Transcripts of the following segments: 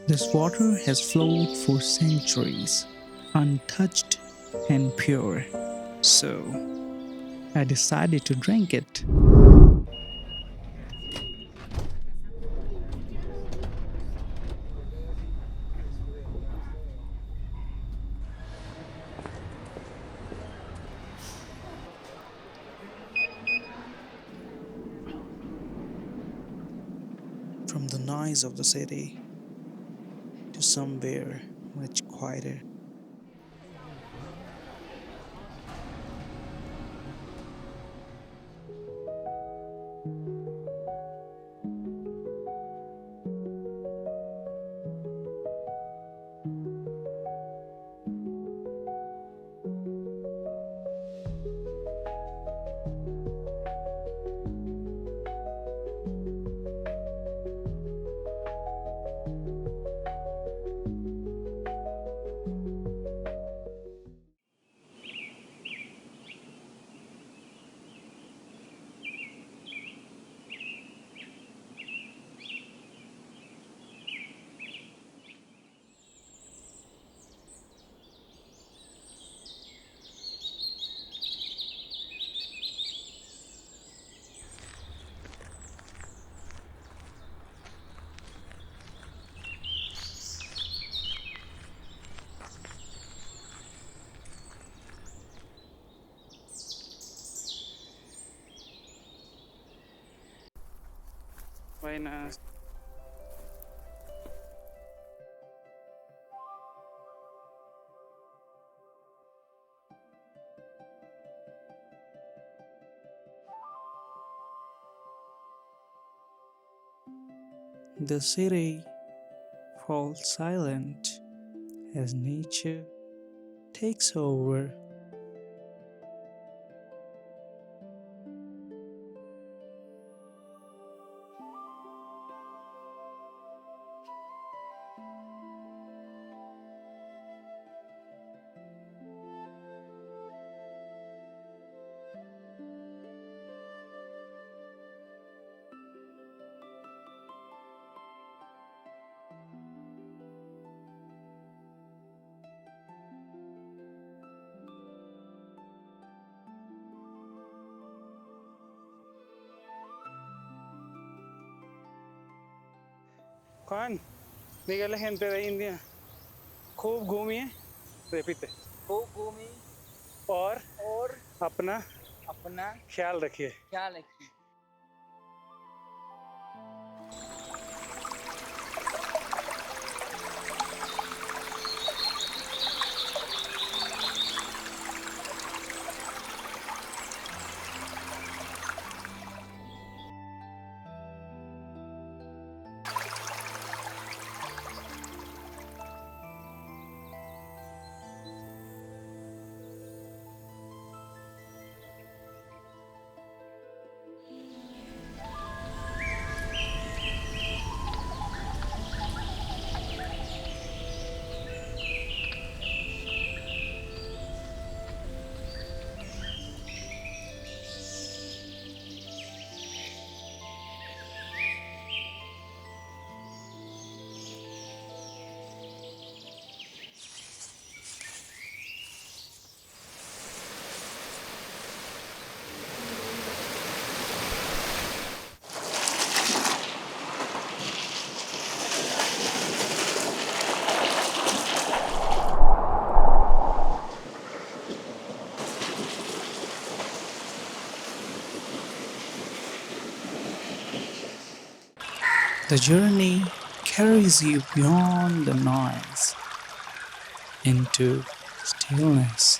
This water has flowed for centuries, untouched and pure. So I decided to drink it. From the noise of the city to somewhere much quieter. Buenas. The city falls silent as nature takes over. Juan, dígale gente de India, खूब घूमिए, repite, खूब घूमी और और अपना अपना ख्याल रखिए. ख्याल रखिए. The journey carries you beyond the noise into stillness.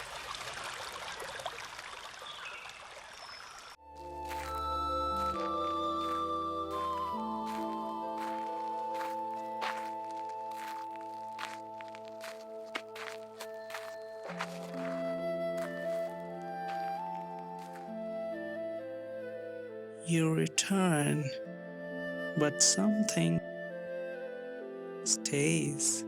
You return, but something stays.